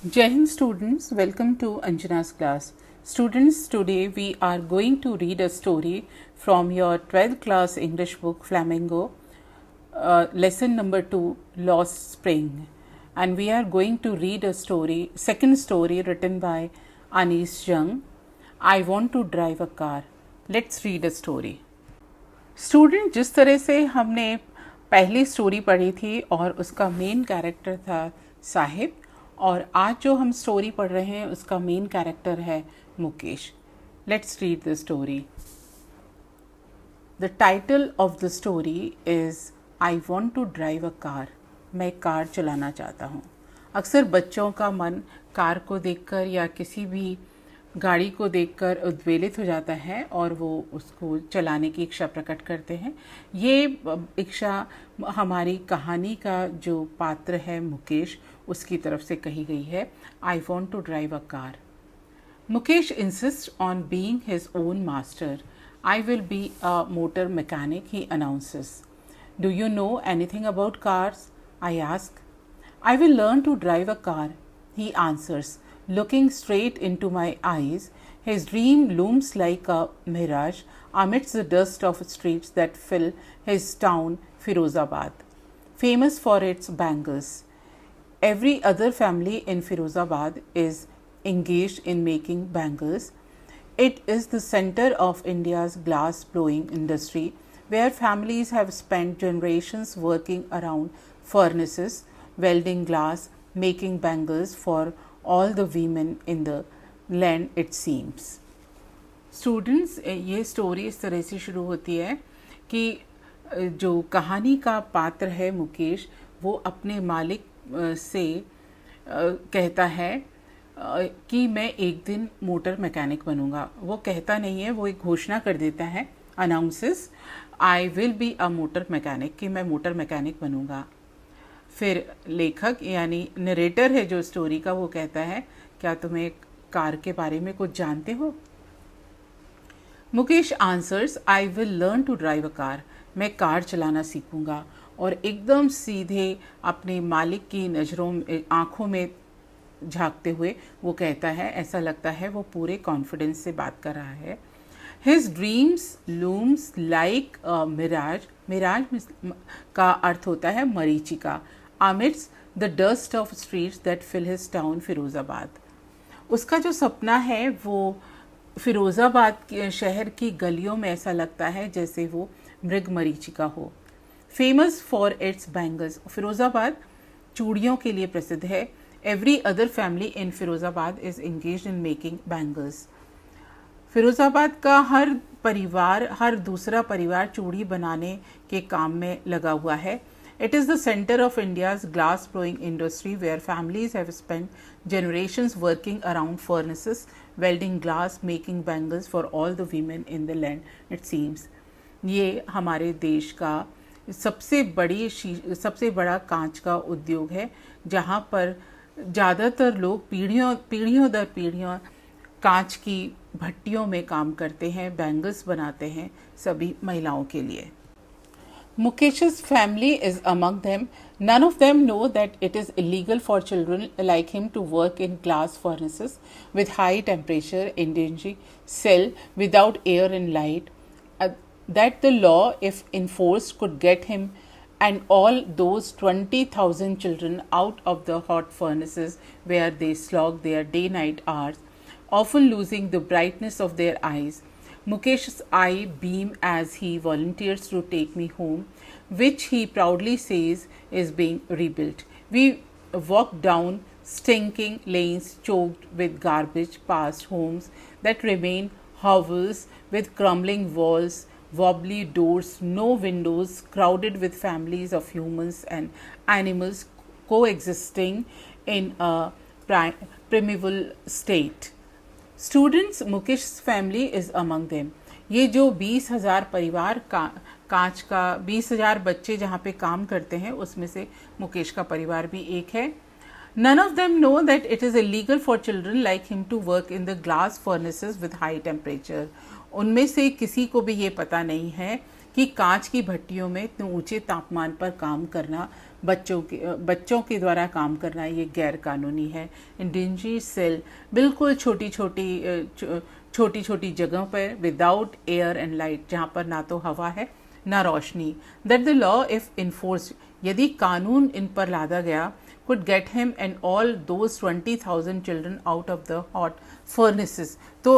Jai Hind students, welcome to Anjana's class. Students, today we are going to read a story from your 12th class English book Flamingo, lesson number 2, Lost Spring. And we are going to read a story, second story written by Anis Young, I Want to Drive a Car. Let's read a story. Student, जिस तरह से हमने पहली story पढ़ी थी और उसका main character था साहिब, और आज जो हम स्टोरी पढ़ रहे हैं उसका मेन कैरेक्टर है Mukesh. Let's read the story. The title of the story is I want to drive a car. मैं कार चलाना चाहता हूँ. अक्सर बच्चों का मन कार को देखकर या किसी भी गाड़ी को देखकर उद्वेलित हो जाता है और वो उसको चलाने की इच्छा प्रकट करते हैं. ये इच्छा हमारी कहानी का जो पात्र है मुकेश, उसकी तरफ से कही गई है. I want to drive a car. Mukesh insists on being his own master. I will be a motor mechanic, he announces. Do you know anything about cars? I ask. I will learn to drive a car, he answers, looking straight into my eyes. His dream looms like a mirage amidst the dust of streets that fill his town, Firozabad, famous for its bangles. Every other family in Firozabad is engaged in making bangles. It is the center of India's glass blowing industry, where families have spent generations working around furnaces, welding glass, making bangles for all the women in the land, it seems. Students, ये story इस तरह से शुरू होती है कि जो कहानी का पात्र है मुकेश, वो अपने मालिक से कहता है कि मैं एक दिन मोटर मैकेनिक बनूंगा. वो कहता नहीं है, वो एक घोषणा कर देता है. Announces I will be a motor mechanic, कि मैं मोटर मैकेनिक बनूंगा. फिर लेखक यानी नरेटर है जो स्टोरी का, वो कहता है क्या तुम्हें कार के बारे में कुछ जानते हो? Mukesh answers I will learn to drive a car. मैं कार चलाना सीखूंगा. और एकदम सीधे अपने मालिक की नज़रों आँखों में झांकते हुए वो कहता है, ऐसा लगता है वो पूरे कॉन्फिडेंस से बात कर रहा है. His dreams looms like mirage. Mirage का अर्थ होता है मरीचिका. Amidst the dust of streets that fill his town Firozabad. उसका जो सपना है वो फिरोज़ाबाद के शहर की गलियों में ऐसा लगता है जैसे वो मृग मरीचिका हो. Famous for its bangles. Firozabad चूड़ियों के लिए प्रसिद्ध है. Every other family in Firozabad is engaged in making bangles. Firozabad का हर दूसरा परिवार चूड़ी बनाने के काम में लगा हुआ है. It is the centre of India's glass blowing industry, where families have spent generations working around furnaces, welding glass, making bangles for all the women in the land, it seems. ये हमारे देश का सबसे बड़ा कांच का उद्योग है, जहाँ पर ज़्यादातर लोग पीढ़ियों दर पीढ़ियों कांच की भट्टियों में काम करते हैं, बैंगल्स बनाते हैं सभी महिलाओं के लिए. Mukesh's family is among them. None of them know that it is illegal for children like him to work in glass furnaces with high temperature energy cell without air and light. That the law, if enforced, could get him and all those 20,000 children out of the hot furnaces where they slog their day-night hours, often losing the brightness of their eyes. Mukesh's eye beam as he volunteers to take me home, which he proudly says is being rebuilt. We walk down stinking lanes choked with garbage, past homes that remain hovels with crumbling walls, wobbly doors, no windows, crowded with families of humans and animals coexisting in a primeval state. Students, Mukesh family is among them. ये जो 20,000 परिवार कांच का 20,000 बच्चे जहाँ पे काम करते हैं, उसमें से मुकेश का परिवार भी एक है. None of them know that it is illegal for children like him to work in the glass furnaces with high temperature. उनमें से किसी को भी ये पता नहीं है कि कांच की भट्टियों में इतने ऊंचे तापमान पर काम करना, बच्चों के द्वारा काम करना ये गैर कानूनी है। इन डिंजी सेल, बिल्कुल छोटी छोटी जगहों पर, विदाउट एयर एंड लाइट, जहाँ पर ना तो हवा है ना रोशनी। That the law if enforced, यदि कानून इन पर लादा गया, could get him and all those 20,000 children out of the hot furnaces। तो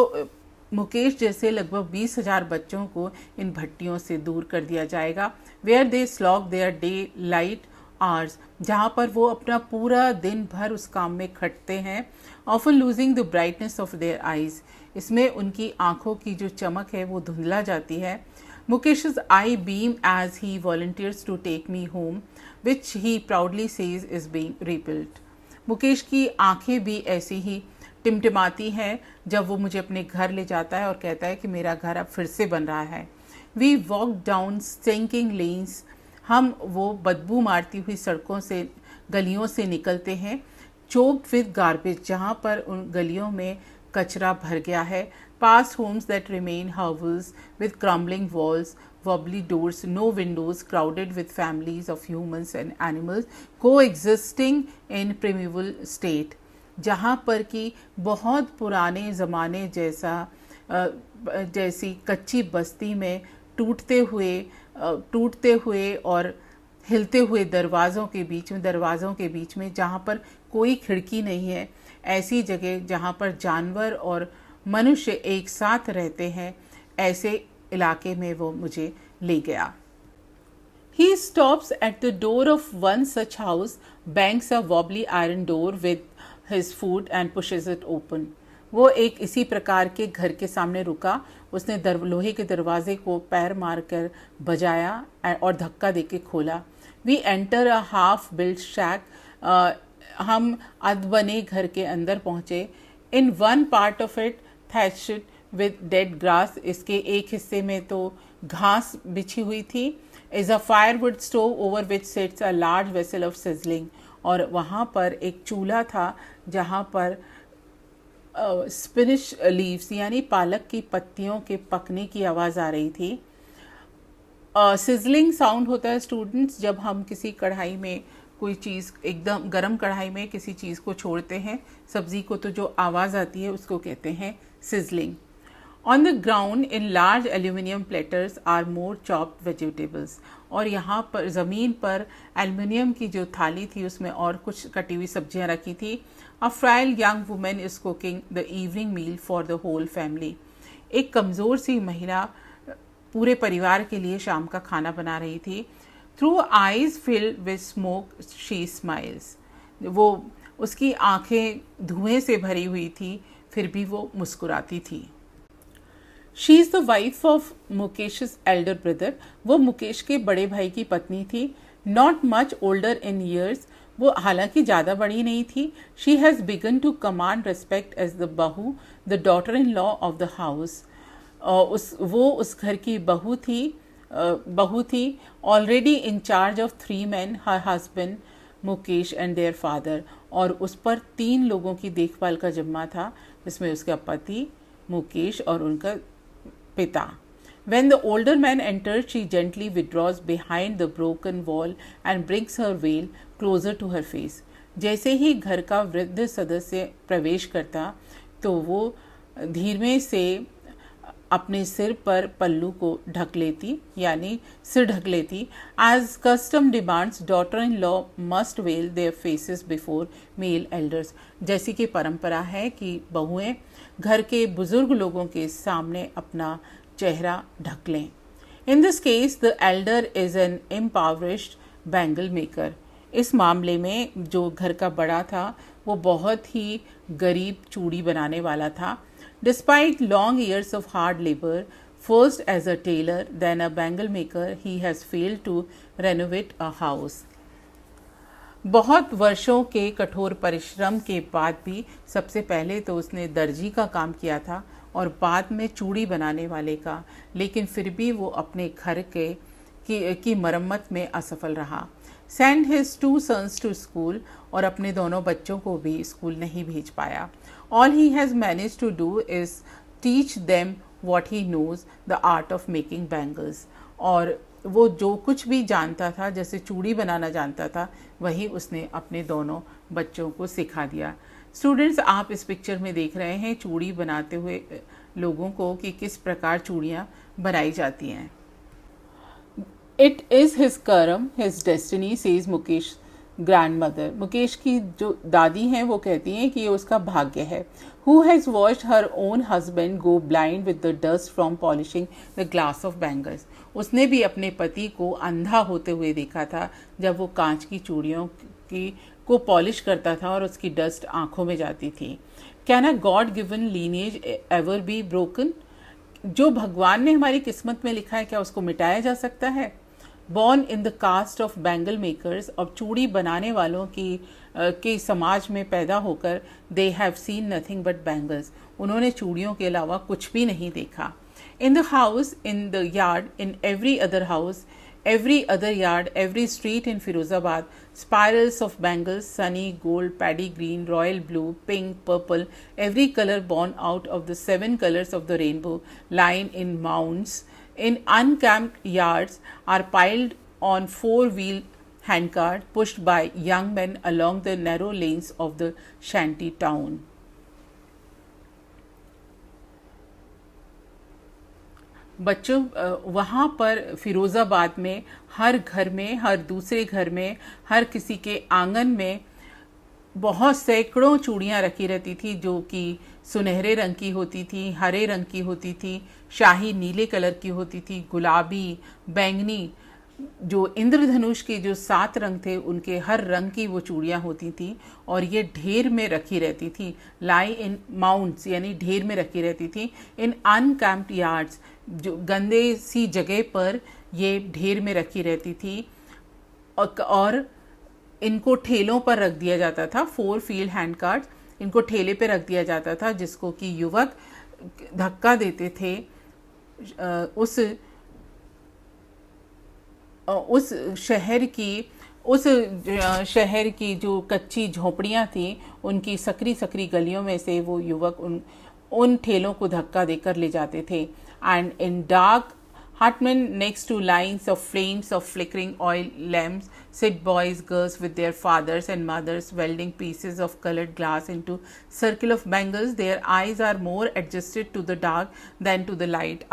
मुकेश जैसे लगभग 20,000 बच्चों को इन भट्टियों से दूर कर दिया जाएगा। Where they slog their daylight hours, जहाँ पर वो अपना पूरा दिन भर उस काम में खटते हैं। Often losing the brightness of their eyes, इसमें उनकी आंखों की जो चमक है वो धुंधला जाती है। Mukesh's eye beam as he volunteers to take me home, which he proudly says is being rebuilt। Mukesh की आंखें भी ऐसी ही टिमटिमाती हैं जब वो मुझे अपने घर ले जाता है और कहता है कि मेरा घर अब फिर से बन रहा है। We walk down stinking lanes, हम वो बदबू मारती हुई सड़कों से, गलियों से निकलते हैं। Choked with garbage, जहाँ पर उन गलियों में कचरा भर गया है। Past homes that remain hovels with crumbling walls, wobbly doors, no windows, crowded with families of humans and animals coexisting in primeval state। जहाँ पर कि बहुत पुराने ज़माने जैसी कच्ची बस्ती में टूटते हुए और हिलते हुए दरवाज़ों के बीच में जहाँ पर कोई खिड़की नहीं है, ऐसी जगह जहाँ पर जानवर और मनुष्य एक साथ रहते हैं, ऐसे इलाके में वो मुझे ले गया। He stops at the door of one such house, bangs a wobbly iron door with his foot and pushes it open। वो एक इसी प्रकार के घर के सामने रुका, उसने लोहे के दरवाजे को पैर मारकर बजाया और धक्का देके खोला। We enter a half built shack, हम अधबने घर के अंदर पहुंचे। In one part of it thatched with dead grass, इसके एक हिस्से में तो घास बिछी हुई थी। is a firewood stove over which sits a large vessel of sizzling, और वहाँ पर एक चूल्हा था जहाँ पर स्पिनिश लीव्स यानी पालक की पत्तियों के पकने की आवाज़ आ रही थी। सिजलिंग साउंड होता है स्टूडेंट्स जब हम किसी कढ़ाई में कोई चीज़, एकदम गरम कढ़ाई में किसी चीज़ को छोड़ते हैं, सब्जी को, तो जो आवाज़ आती है उसको कहते हैं sizzling। On the ground in large aluminium platters are more chopped vegetables, और यहाँ पर ज़मीन पर एल्युमिनियम की जो थाली थी उसमें और कुछ कटी हुई सब्जियाँ रखी थी। A frail young woman is cooking the evening meal for the whole family। एक कमज़ोर सी महिला पूरे परिवार के लिए शाम का खाना बना रही थी। Through eyes filled with smoke she smiles, वो उसकी आंखें धुएं से भरी हुई थी, फिर भी वो मुस्कुराती थी। She is the wife of Mukesh's elder brother, वो मुकेश के बड़े भाई की पत्नी थी। Not much older in years, वो हालांकि ज़्यादा बड़ी नहीं थी। She has begun to command respect as the बहू, the daughter-in-law of the house। वो उस घर की बहू थी, already in charge of 3 men, her husband Mukesh and their father, और उस पर 3 लोगों की देखभाल का जिम्मा था, जिसमें उसका पति मुकेश और उनका पिता। When the older man enters, she gently withdraws behind the broken wall and brings her veil closer to her face। जैसे ही घर का वृद्ध सदस्य प्रवेश करता तो वो धीमे से अपने सिर पर पल्लू को ढक लेती, यानी सिर ढक लेती। As custom demands, daughter-in-law must veil their faces before male elders। जैसी कि परंपरा है कि बहुएं घर के बुजुर्ग लोगों के सामने अपना चेहरा ढक लें। In this case, the elder is an impoverished bangle maker। इस मामले में जो घर का बड़ा था वो बहुत ही गरीब चूड़ी बनाने वाला था। Despite long years of hard labor, first as a tailor, then a bangle maker, he has failed to renovate a house। बहुत वर्षों के कठोर परिश्रम के बाद भी सबसे पहले तो उसने दर्जी का काम किया था और बाद में चूड़ी बनाने वाले का, लेकिन फिर भी वो अपने घर की मरम्मत में असफल रहा। Send his 2 sons to school, और अपने दोनों बच्चों को भी स्कूल नहीं भेज पाया। All he has managed to do is teach them what he knows, the art of making bangles। और वो जो कुछ भी जानता था, जैसे चूड़ी बनाना जानता था, वही उसने अपने दोनों बच्चों को सिखा दिया। स्टूडेंट्स, आप इस पिक्चर में देख रहे हैं चूड़ी बनाते हुए लोगों को कि किस प्रकार चूड़ियाँ बनाई जाती हैं। इट इज़ हिज कर्म, his destiny, says Mukesh grandmother. Mukesh की जो दादी हैं वो कहती हैं कि ये उसका भाग्य है। Who has watched her own husband go blind with the dust from polishing the glass of bangles. उसने भी अपने पति को अंधा होते हुए देखा था जब वो कांच की चूड़ियों की को पॉलिश करता था और उसकी डस्ट आंखों में जाती थी। Can a God given lineage ever be broken? जो भगवान ने हमारी किस्मत में लिखा है, क्या उसको मिटाया जा सकता है? Born in the caste of bangle makers, और चूड़ी बनाने वालों की के समाज में पैदा होकर, they have seen nothing but bangles, उन्होंने चूड़ियों के अलावा कुछ भी नहीं देखा। In the house, in the yard, in every other house, every other yard, every street in Firozabad, spirals of bangles, sunny, gold, paddy green, royal blue, pink, purple, every color born out of the 7 colors of the rainbow, line in mounds, in uncamped yards, are piled on 4-wheel handcart pushed by young men along the narrow lanes of the shanty town. बच्चों, वहाँ पर फिरोज़ाबाद में हर घर में, हर दूसरे घर में, हर किसी के आंगन में बहुत सैकड़ों चूड़ियाँ रखी रहती थी, जो कि सुनहरे रंग की होती थी, हरे रंग की होती थी, शाही नीले कलर की होती थी, गुलाबी, बैंगनी, जो इंद्रधनुष के जो 7 रंग थे उनके हर रंग की वो चूड़ियाँ होती थी, और ये ढेर में रखी रहती थी। लाई इन माउंट्स, यानी ढेर में रखी रहती थी। इन अनकैम्प्ड यार्ड्स, जो गंदे सी जगह पर ये ढेर में रखी रहती थी, और इनको ठेलों पर रख दिया जाता था। 4 फील्ड हैंड कार्ड्स, इनको ठेले पे रख दिया जाता था, जिसको कि युवक धक्का देते थे। उस शहर की जो कच्ची झोपड़ियाँ थी, उनकी सकरी सकरी गलियों में से वो युवक उन ठेलों को धक्का देकर ले जाते थे। And in dark hutmen next to lines of flames of flickering oil lamps sit boys, girls with their fathers and mothers welding pieces of colored glass into circle of bangles. Their eyes are more adjusted to the dark than to the light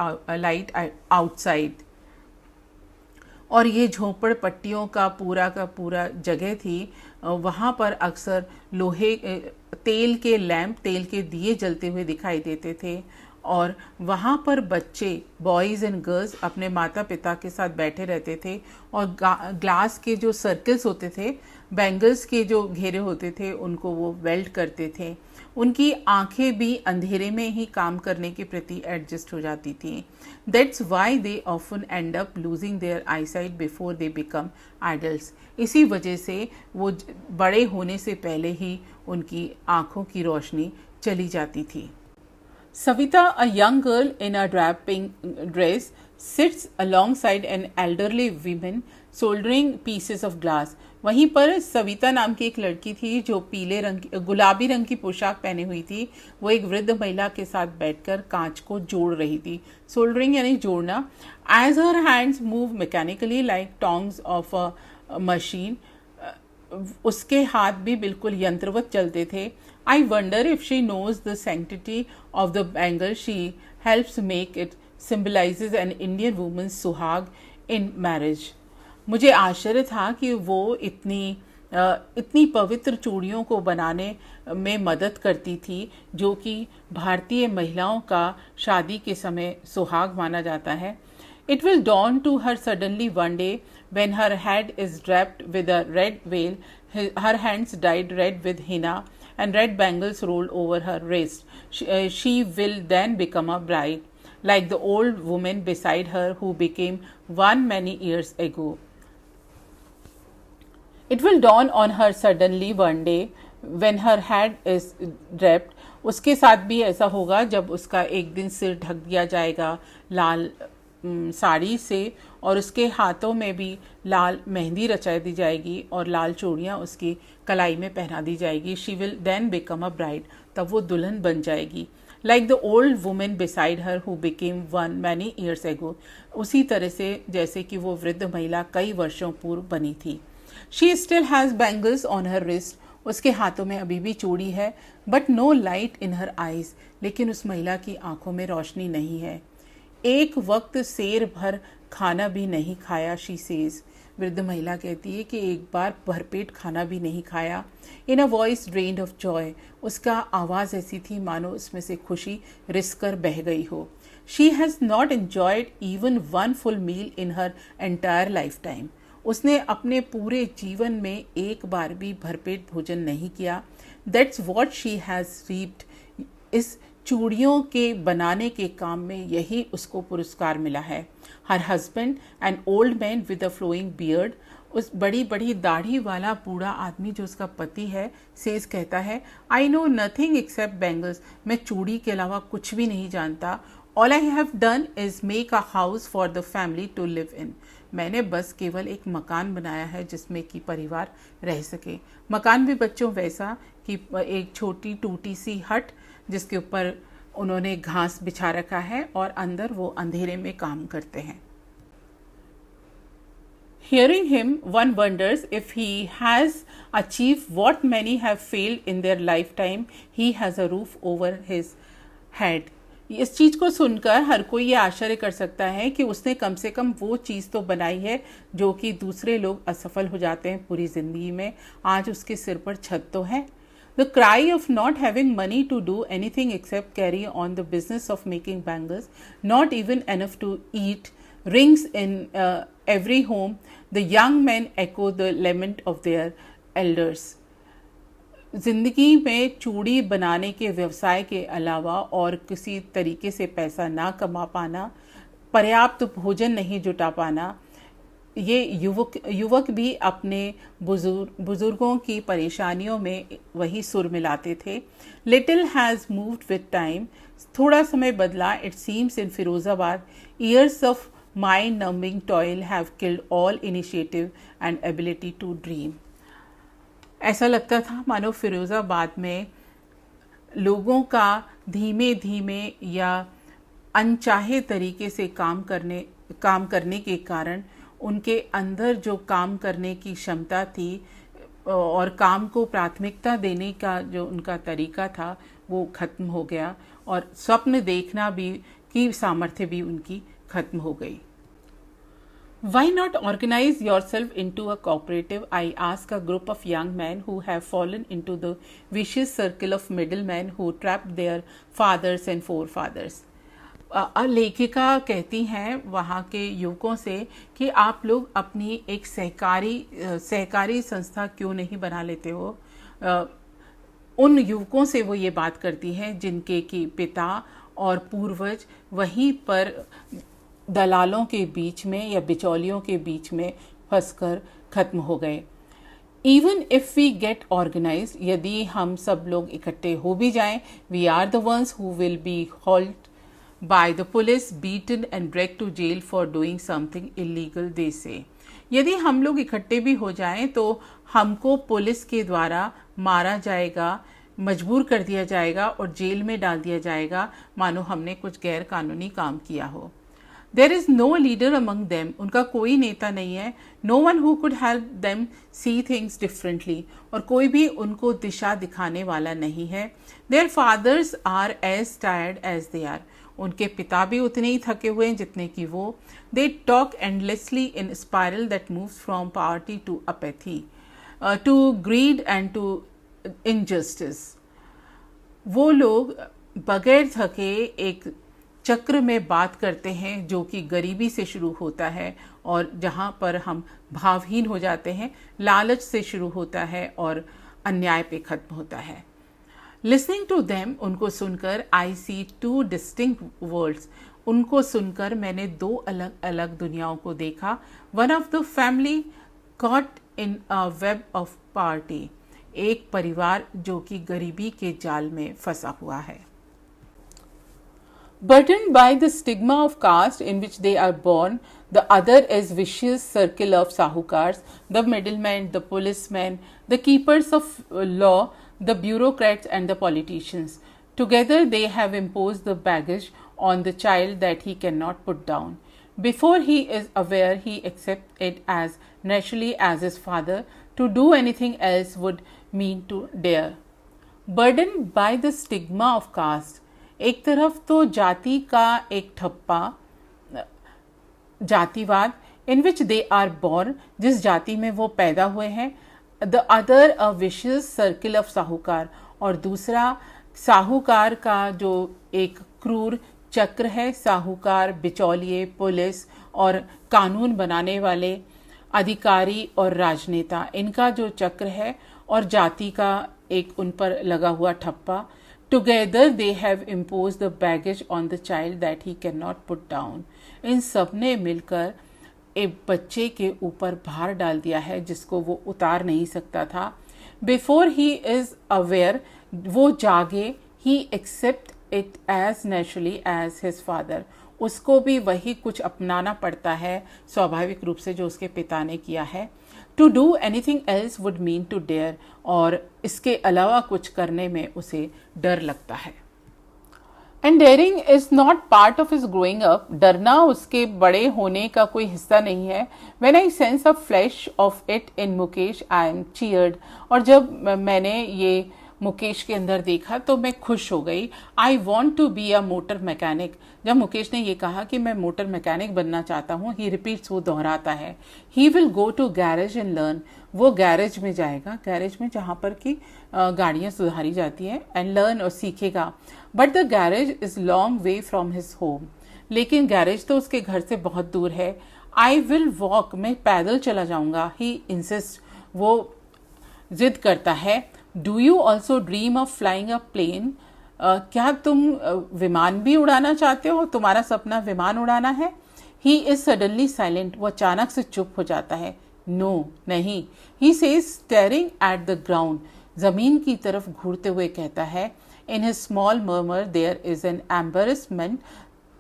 outside. और ये झोपड़ पट्टियों का पूरा जगह थी। वहाँ पर अक्सर तेल के दिए जलते हुए दिखाई देते थे, और वहाँ पर बच्चे, बॉयज़ एंड गर्ल्स, अपने माता पिता के साथ बैठे रहते थे, और ग्लास के जो सर्कल्स होते थे, बैंगल्स के जो घेरे होते थे, उनको वो वेल्ड करते थे। उनकी आंखें भी अंधेरे में ही काम करने के प्रति एडजस्ट हो जाती थी। That's why they often and up losing their eyesight before they become adults. इसी वजह से वो बड़े होने से पहले ही उनकी आंखों की रोशनी चली जाती थी। Savita, a young girl in a drab pink dress, sits alongside an elderly woman soldering pieces of glass. वहीं पर सविता नाम की एक लड़की थी जो गुलाबी रंग की पोशाक पहने हुई थी। वो एक वृद्ध महिला के साथ बैठकर कांच को जोड़ रही थी। सोल्डरिंग यानी जोड़ना। As her hands move mechanically like tongs of a machine, उसके हाथ भी बिल्कुल यंत्रवत चलते थे। I wonder if she knows the sanctity of the bangle she helps make. It symbolizes an Indian woman's सुहाग in marriage. मुझे आश्चर्य था कि वो इतनी पवित्र चूड़ियों को बनाने में मदद करती थी, जो कि भारतीय महिलाओं का शादी के समय सुहाग माना जाता है। It will dawn to her suddenly one day when her head is draped with a red veil, her hands dyed red with henna, and red bangles rolled over her wrist. She will then become a bride, like the old woman beside her who became one many years ago. It will dawn on her suddenly one day when her head is draped. उसके साथ भी ऐसा होगा जब उसका एक दिन सिर ढक दिया जाएगा लाल साड़ी से, और उसके हाथों में भी लाल मेहंदी रचा दी जाएगी और लाल चूड़ियाँ उसकी कलाई में पहना दी जाएगी। She will then become a bride, तब वो दुल्हन बन जाएगी। Like the old women beside her who became one many years ago, उसी तरह से जैसे कि वो वृद्ध महिला कई वर्षों पूर्व बनी थी. She still has bangles on her wrist, उसके हाथों में अभी भी चूड़ी है. But no light in her eyes, लेकिन उस महिला की आंखों में रोशनी नहीं है. एक वक्त शेर भर खाना भी नहीं खाया, शी सेज. वृद्ध महिला कहती है कि एक बार भरपेट खाना भी नहीं खाया. In a voice drained of joy, उसका आवाज़ ऐसी थी मानो उसमें से खुशी रिस कर बह गई हो. She has not enjoyed even one full meal in her entire lifetime. उसने अपने पूरे जीवन में एक बार भी भरपेट भोजन नहीं किया. That's what she has reaped. इस चूड़ियों के बनाने के काम में यही उसको पुरस्कार मिला है. Her husband an old man with a flowing beard, उस बड़ी बड़ी दाढ़ी वाला बूढ़ा आदमी जो उसका पति है, सेज कहता है, I know nothing except bangles, मैं चूड़ी के अलावा कुछ भी नहीं जानता. All I have done is make a house for the family to live in. मैंने बस केवल एक मकान बनाया है जिसमें कि परिवार रह सके. मकान भी बच्चों वैसा कि एक छोटी टूटी सी हट जिसके ऊपर उन्होंने घास बिछा रखा है और अंदर वो अंधेरे में काम करते हैं. Hearing him, one wonders if he has achieved what many have failed in their lifetime. He has a roof over his head. इस चीज़ को सुनकर हर कोई ये आश्चर्य कर सकता है कि उसने कम से कम वो चीज़ तो बनाई है जो कि दूसरे लोग असफल हो जाते हैं पूरी ज़िंदगी में. आज उसके सिर पर छत तो है. The cry of not having money to do anything except carry on the business of making bangles, not even enough to eat, rings in every home. The young men echo the lament of their elders. जिंदगी में चूड़ी बनाने के व्यवसाय के अलावा और किसी तरीके से पैसा ना कमा पाना, पर्याप्त भोजन नहीं जुटा पाना, ये युवक भी अपने बुजुर्गों की परेशानियों में वही सुर मिलाते थे. Little has moved with time, थोड़ा समय बदला. It seems in Firozabad, years of mind numbing toil have killed all initiative and ability to dream. ऐसा लगता था मानो फिरोज़ाबाद में लोगों का धीमे धीमे या अनचाहे तरीके से काम करने के कारण उनके अंदर जो काम करने की क्षमता थी और काम को प्राथमिकता देने का जो उनका तरीका था वो खत्म हो गया और स्वप्न देखना भी की सामर्थ्य भी उनकी खत्म हो गई. Why not organize yourself into a cooperative? I ask a group of young men who have fallen into the vicious circle of middlemen who trapped their fathers and forefathers. लेखिका कहती हैं वहाँ के युवकों से कि आप लोग अपनी एक सहकारी संस्था क्यों नहीं बना लेते हो. उन युवकों से वो ये बात करती हैं जिनके कि पिता और पूर्वज वहीं पर दलालों के बीच में या बिचौलियों के बीच में फंसकर खत्म हो गए. Even if we get organise, यदि हम सब लोग इकट्ठे हो भी जाएं, we are the ones who will be hauled by the police, beaten and dragged to jail for doing something illegal, they say. यदि हम लोग इकट्ठे भी हो जाएं तो हमको पुलिस के द्वारा मारा जाएगा, मजबूर कर दिया जाएगा और जेल में डाल दिया जाएगा मानो हमने कुछ गैर कानूनी काम किया हो. There is no leader among them, उनका कोई नेता नहीं है. No one who could help them see things differently, और कोई भी उनको दिशा दिखाने वाला नहीं है. Their fathers are as tired as they are, उनके पिता भी उतने ही थके हुए हैं जितने कि वो. They talk endlessly in a spiral that moves from poverty to apathy, to greed and to injustice. वो लोग बगैर थके एक चक्र में बात करते हैं जो कि गरीबी से शुरू होता है और जहाँ पर हम भावहीन हो जाते हैं, लालच से शुरू होता है और अन्याय पे खत्म होता है. लिसनिंग टू देम, उनको सुनकर, आई सी टू डिस्टिंक्ट वर्ल्ड्स, उनको सुनकर मैंने दो अलग अलग दुनियाओं को देखा. One of the family caught in a web of poverty, एक परिवार जो कि गरीबी के जाल में फंसा हुआ है. Burdened by the stigma of caste in which they are born, the other is vicious circle of sahukars, the middlemen, the policemen, the keepers of law, the bureaucrats and the politicians. Together they have imposed the baggage on the child that he cannot put down. Before he is aware, he accepts it as naturally as his father. To do anything else would mean to dare. Burdened by the stigma of caste, एक तरफ तो जाति का एक ठप्पा, जातिवाद, in which they are born, जिस जाति में वो पैदा हुए हैं, the other a vicious circle of साहूकार, और दूसरा साहूकार का जो एक क्रूर चक्र है, साहूकार, बिचौलिए, पुलिस और कानून बनाने वाले अधिकारी और राजनेता, इनका जो चक्र है, और जाति का एक उन पर लगा हुआ ठप्पा. Together they have impose the baggage on the child that he can not put down. इन सब ने मिलकर एक बच्चे के ऊपर भार डाल दिया है जिसको वो उतार नहीं सकता था. बिफोर ही इज अवेयर, वो जागे, he accept it as naturally as his father. उसको भी वही कुछ अपनाना पड़ता है स्वाभाविक रूप से जो उसके पिता ने किया है. To do anything else would mean to dare, और इसके अलावा कुछ करने में उसे डर लगता है. And daring is not part of his growing up. डरना उसके बड़े होने का कोई हिस्सा नहीं है. When I sense a flash of it in Mukesh I am cheered. और जब मैंने ये मुकेश के अंदर देखा तो मैं खुश हो गई. I want to be a motor mechanic. जब मुकेश ने ये कहा कि मैं मोटर मैकेनिक बनना चाहता हूँ, ही रिपीट्स, वो दोहराता है. He will go to garage and learn. वो गैरेज में जाएगा, गैरेज में जहाँ पर कि गाड़ियाँ सुधारी जाती हैं, एंड लर्न, और सीखेगा. But the garage is long way from his home. लेकिन गैरेज तो उसके घर से बहुत दूर है. I will walk. मैं पैदल चला जाऊँगा. He insist. वो जिद करता है. Do you also dream of flying a plane. क्या तुम विमान भी उड़ाना चाहते हो? तुम्हारा सपना विमान उड़ाना है? He is suddenly silent. वो अचानक से चुप हो जाता है. नो, नहीं. He says staring at the ground. जमीन की तरफ घूरते हुए कहता है. In his small murmur there is an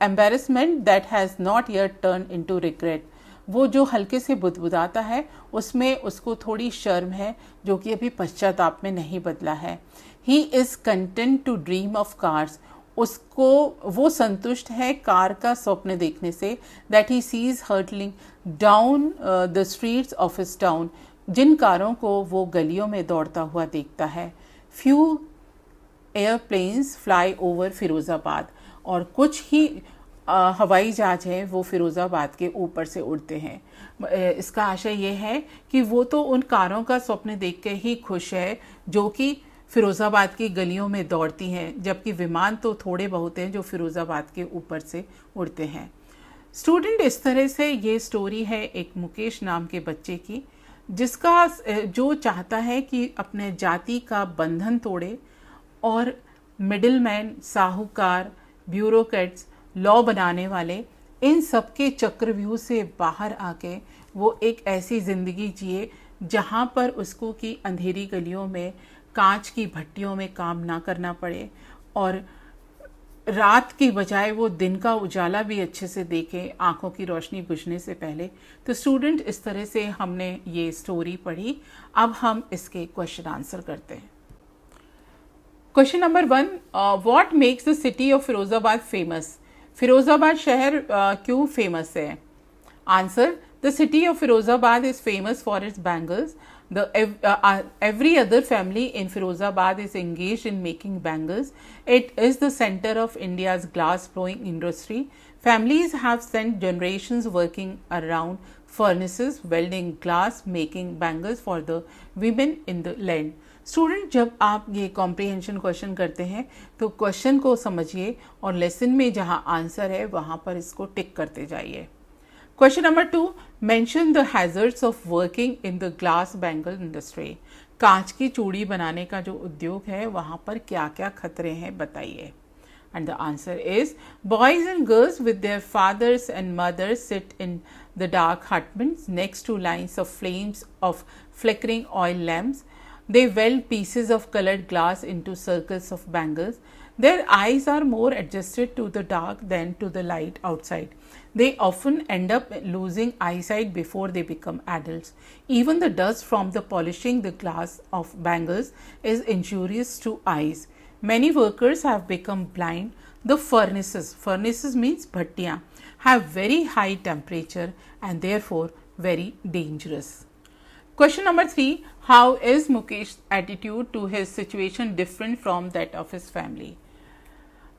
embarrassment that has not yet turn into regret. वो जो हल्के से बुदबुदाता है उसमें उसको थोड़ी शर्म है जो कि अभी पश्चाताप में नहीं बदला है. He is content to dream of cars. उसको वो संतुष्ट है कार का स्वप्न देखने से. That he sees hurtling down the streets of his town. जिन कारों को वो गलियों में दौड़ता हुआ देखता है. Few airplanes fly over Firozabad. और कुछ ही हवाई जहाज हैं वो फिरोज़ाबाद के ऊपर से उड़ते हैं. इसका आशय ये है कि वो तो उन कारों का स्वप्न देख के ही खुश है जो कि फिरोज़ाबाद की गलियों में दौड़ती हैं, जबकि विमान तो थोड़े बहुत हैं जो फिरोज़ाबाद के ऊपर से उड़ते हैं. स्टूडेंट, इस तरह से ये स्टोरी है एक मुकेश नाम के बच्चे की, जिसका जो चाहता है कि अपने जाति का बंधन तोड़े और मिडिलमैन, साहूकार, ब्यूरोक्रेट्स, लॉ बनाने वाले, इन सब के चक्रव्यूह से बाहर आके वो एक ऐसी ज़िंदगी जिए जहाँ पर उसको कि अंधेरी गलियों में कांच की भट्टियों में काम ना करना पड़े और रात की बजाय वो दिन का उजाला भी अच्छे से देखे आंखों की रोशनी बुझने से पहले. तो स्टूडेंट, इस तरह से हमने ये स्टोरी पढ़ी. अब हम इसके क्वेश्चन आंसर करते हैं. Question number 1, what makes the city of Firozabad famous. Firozabad शहर क्यों फेमस है? Answer, the city of Firozabad is famous for its bangles. Every other family in Firozabad is engaged in making bangles. It is the center of India's glass blowing industry. Families have spent generations working around furnaces, welding glass, making bangles for the women in the land. Student, जब आप ये comprehension question करते हैं तो question को समझिए और lesson में जहाँ आंसर है वहाँ पर इसको टिक करते जाइए. Question number 2, mention the hazards of working in the glass bangle industry. कांच की चूड़ी बनाने का जो उद्योग है वहाँ पर क्या क्या खतरे हैं बताइए. And the answer is, boys and girls with their fathers and mothers sit in the dark hutments next to lines of flames of flickering oil lamps. They weld pieces of colored glass into circles of bangles. Their eyes are more adjusted to the dark than to the light outside. They often end up losing eyesight before they become adults. Even the dust from the polishing the glass of bangles is injurious to eyes. Many workers have become blind. The furnaces means bhattiyan, have very high temperature and therefore very dangerous. Question number 3. How is Mukesh's attitude to his situation different from that of his family?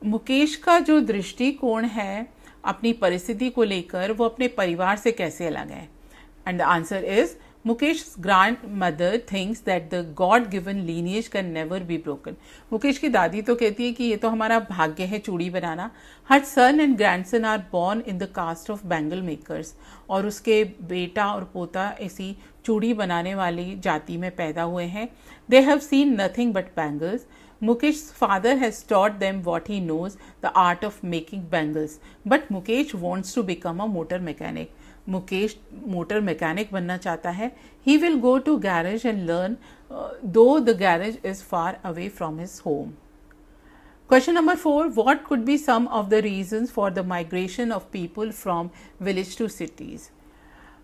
Mukesh का जो दृष्टिकोण है अपनी परिस्थिति को लेकर वो अपने परिवार से कैसे अलग है? And the answer is Mukesh's grandmother thinks that the God-given lineage can never be broken. Mukesh की दादी तो कहती है कि ये तो हमारा भाग्य है चूड़ी बनाना. Her son and grandson are born in the caste of bangle makers. और उसके बेटा और पोता ऐसी चूड़ी बनाने वाली जाति में पैदा हुए हैं. They have seen nothing but bangles. Mukesh's father has taught them what he knows, the art of making bangles. But Mukesh wants to become a motor mechanic. Mukesh motor mechanic बनना चाहता है. He will go to garage and learn though the garage is far away from his home. Question number 4. What could be some of the reasons for the migration of people from village to cities?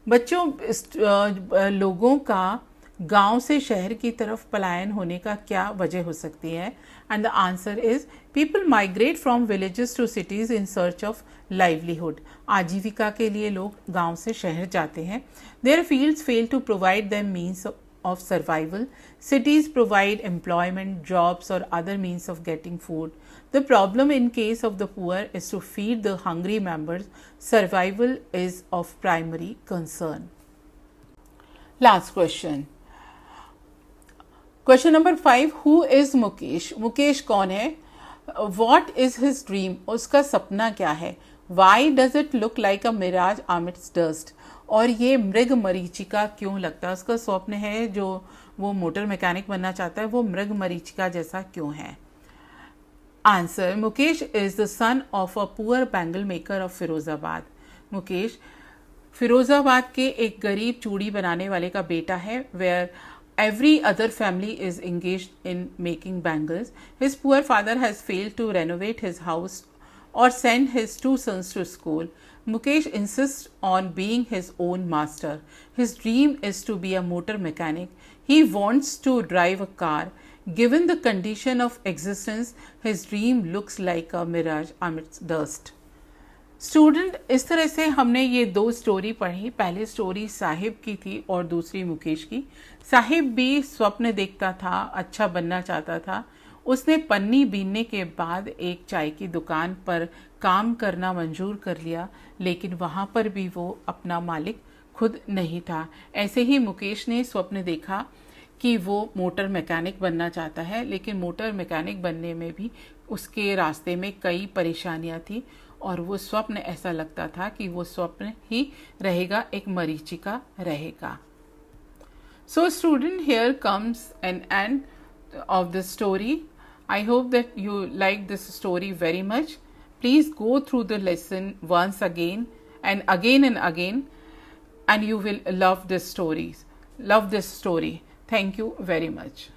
बच्चों लोगों का गांव से शहर की तरफ पलायन होने का क्या वजह हो सकती है? And the answer is people migrate from villages to cities in search of livelihood. आजीविका के लिए लोग गांव से शहर जाते हैं. Their fields fail to provide them means of survival. Cities provide employment, jobs or other means of getting food. The problem in case of the poor is to feed the hungry members. Survival is of primary concern. Last question. Question number 5. Who is Mukesh? Mukesh कौन है? What is his dream? उसका सपना क्या है? Why does it look like a mirage amidst dust? और ये मृग मरीचिका क्यों लगता है? उसका स्वप्न है जो वो मोटर मैकेनिक बनना चाहता है वो मृग मरीचिका जैसा क्यों है? Answer. Mukesh is the son of a poor bangle maker of Firozabad. Mukesh Firozabad के एक गरीब चूड़ी बनाने वाले का बेटा है. Where every other family is engaged in making bangles. His poor father has failed to renovate his house or send his 2 sons to school. Mukesh insists on being his own master. His dream is to be a motor mechanic. He wants to drive a car. Given the condition of existence, his dream looks like a mirage amidst dust. Student, इस तरह से हमने ये 2 story पढ़ी. पहली story Sahib की थी और दूसरी मुकेश की. साहिब भी स्वप्न देखता था, अच्छा बनना चाहता था. उसने पन्नी बीनने के बाद एक चाय की दुकान पर काम करना मंजूर कर लिया, लेकिन वहाँ पर भी वो अपना मालिक खुद नहीं था. ऐसे ही मुकेश ने स्वप्न देखा कि वो मोटर मैकेनिक बनना चाहता है, लेकिन मोटर मैकेनिक बनने में भी उसके रास्ते में कई परेशानियाँ थी और वो स्वप्न ऐसा लगता था कि वो स्वप्न ही रहेगा, एक मरीचिका रहेगा. So student, here comes an end of the story. I hope that you like this story very much. Please go through the lesson once again and again, and you will love this story. Thank you very much.